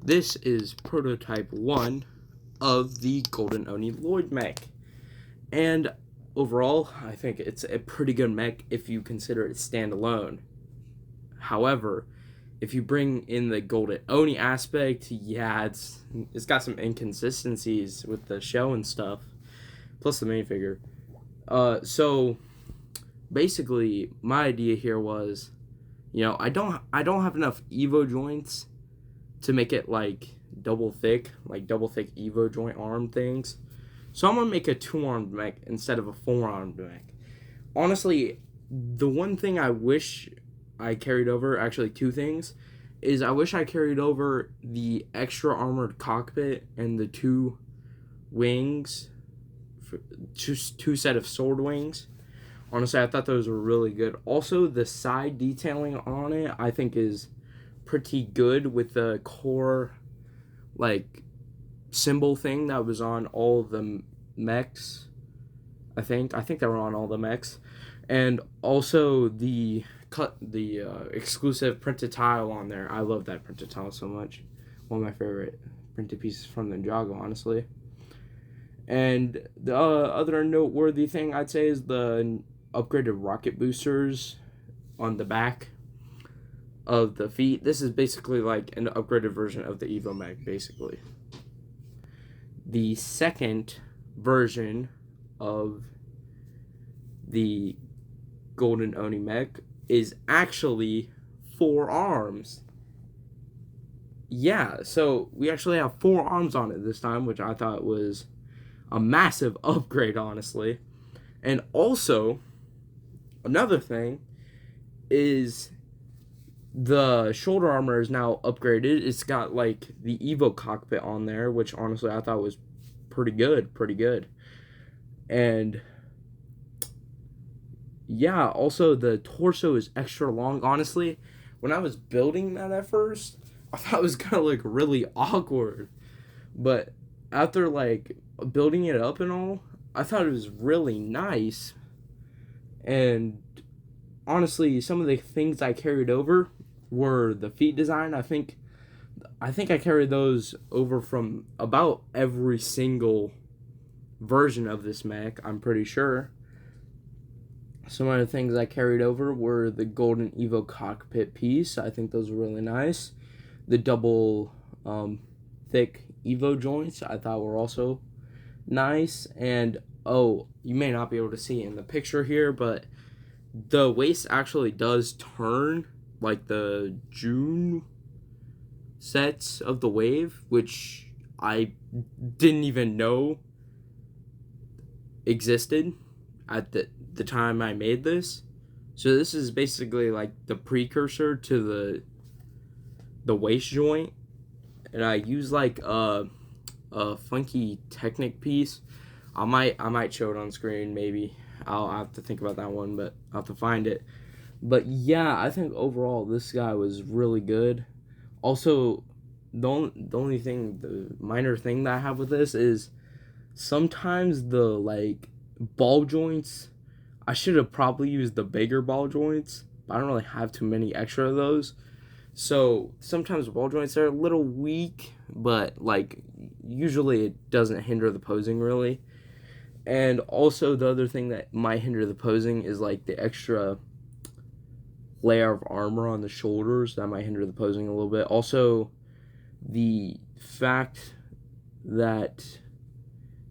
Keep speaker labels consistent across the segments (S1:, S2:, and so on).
S1: This is prototype 1 of the Golden Oni Lloyd mech. And overall, I think it's a pretty good mech if you consider it standalone. However, if you bring in the Golden Oni aspect, yeah, it's got some inconsistencies with the shell and stuff, plus the minifigure. So basically, my idea here was, I don't have enough Evo joints to make it like double thick Evo joint arm things. So I'm gonna make a 2-armed mech instead of a 4-armed mech. Honestly, the one thing I wish I carried over, actually 2 things, is I wish I carried over the extra armored cockpit and the 2 wings, two set of sword wings. Honestly, I thought those were really good. Also, the side detailing on it, I think, is pretty good with the core, symbol thing that was on all the mechs. I think they were on all the mechs. And also the exclusive printed tile on there. I love that printed tile so much. One of my favorite printed pieces from the Ninjago, honestly. And the other noteworthy thing I'd say is the upgraded rocket boosters on the back of the feet. This is basically like an upgraded version of the Evo mech, basically. The second version of the Golden Oni mech is actually 4 arms. Yeah, so we actually have 4 arms on it this time, which I thought was a massive upgrade, honestly. And also, another thing is the shoulder armor is now upgraded. It's got the Evo cockpit on there, which honestly I thought was pretty good. And yeah, also the torso is extra long. Honestly, when I was building that at first, I thought it was gonna look really awkward. But after building it up and all, I thought it was really nice. And honestly, some of the things I carried over were the feet design. I think I carried those over from about every single version of this mech, I'm pretty sure. Some of the things I carried over were the Golden Evo cockpit piece. I think those were really nice. The double thick Evo joints I thought were also nice. And you may not be able to see it in the picture here, but the waist actually does turn like the June sets of the Wave, which I didn't even know existed at the time I made this. So this is basically like the precursor to the waist joint, and I use a funky Technic piece. I might show it on screen, maybe. I'll have to think about that one, but I'll have to find it. But yeah, I think overall this guy was really good. Also, the minor thing that I have with this is sometimes the ball joints, I should have probably used the bigger ball joints, but I don't really have too many extra of those. So sometimes the ball joints are a little weak, but usually it doesn't hinder the posing really. And also the other thing that might hinder the posing is the extra layer of armor on the shoulders. That might hinder the posing a little bit. Also, the fact that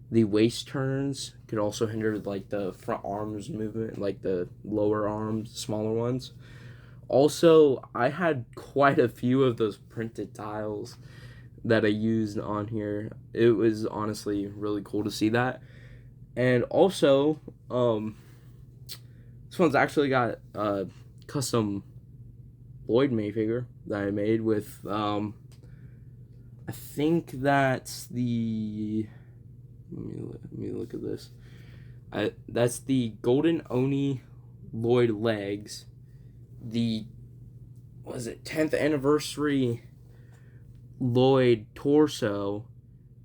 S1: the waist turns could also hinder the front arms movement, the lower arms, smaller ones. Also, I had quite a few of those printed tiles that I used on here. It was honestly really cool to see that. And also, this one's actually got a custom Lloyd minifigure that I made with, I think that's the, let me look at this. That's the Golden Oni Lloyd legs, the, 10th anniversary Lloyd torso,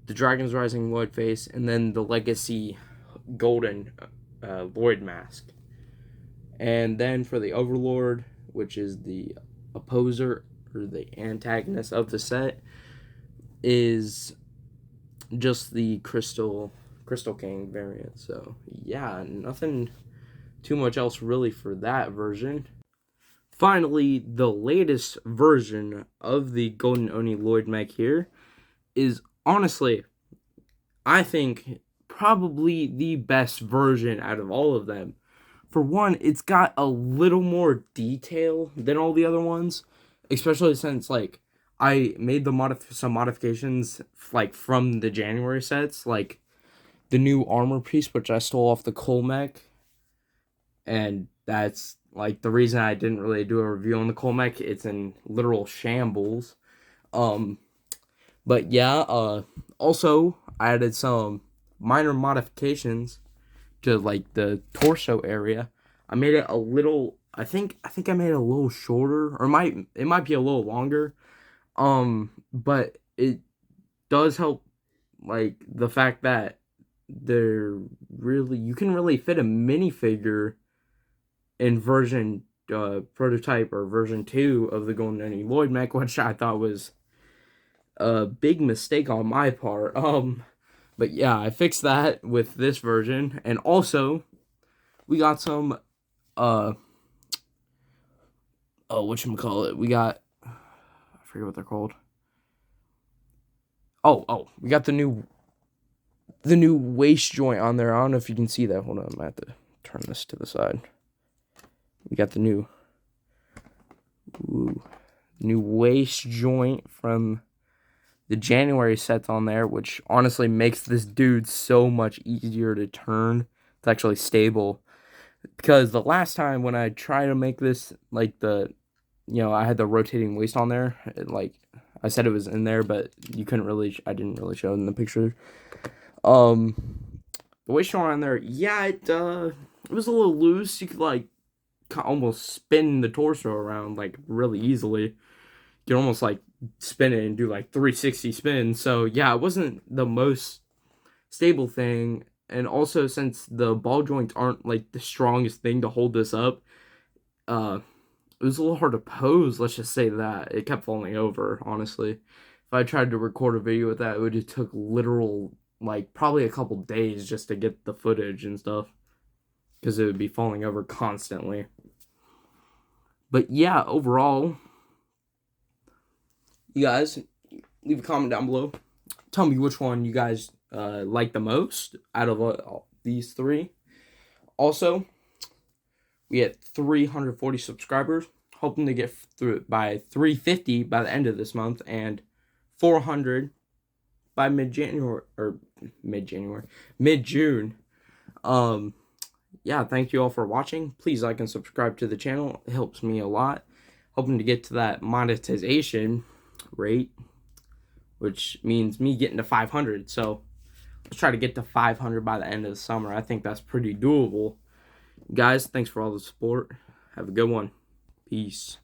S1: the Dragon's Rising Lloyd face, and then the Legacy Golden Lloyd mask. And then for the Overlord, which is the opposer or the antagonist of the set, is just the Crystal King variant. So yeah, nothing too much else really for that version. Finally, the latest version of the Golden Oni Lloyd Mech here is honestly, I think, probably the best version out of all of them. For one, it's got a little more detail than all the other ones, especially since like I made the some modifications like from the January sets, like the new armor piece which I stole off the Cole Mech, and that's like the reason I didn't really do a review on the Cole Mech. It's in literal shambles. Um, but yeah, also I added some minor modifications to like the torso area. I made it a little. I think I made it a little shorter, or it might be a little longer. But it does help, like the fact that you can really fit a minifigure in version prototype or version 2 of the Golden Any Lloyd Mech, which I thought was a big mistake on my part. But yeah, I fixed that with this version, and also we got some whatchamacallit, we got, I forget what they're called. We got the new waist joint on there. I don't know if you can see that. Hold on, I'm gonna have to turn this to the side. We got the new waist joint from the January sets on there, which honestly makes this dude so much easier to turn. It's actually stable. Because the last time when I tried to make this, like I had the rotating waist on there, like I said it was in there, but I didn't really show it in the picture. The waist joint on there, yeah, it was a little loose. You could like almost spin the torso around like really easily. You can almost like spin it and do like 360 spins. So yeah, it wasn't the most stable thing. And also, since the ball joints aren't like the strongest thing to hold this up, it was a little hard to pose. Let's just say that it kept falling over. Honestly, if I tried to record a video with that, it would have took literal like probably a couple days just to get the footage and stuff, because it would be falling over constantly. But yeah, overall, you guys leave a comment down below. Tell me which one you guys like the most out of these three. Also, we had 340 subscribers, hoping to get through it by 350 by the end of this month, and 400 by mid-June. Yeah, thank you all for watching. Please like and subscribe to the channel. It helps me a lot. Hoping to get to that monetization rate, which means me getting to 500. So let's try to get to 500 by the end of the summer. I think that's pretty doable. Guys, thanks for all the support. Have a good one. Peace.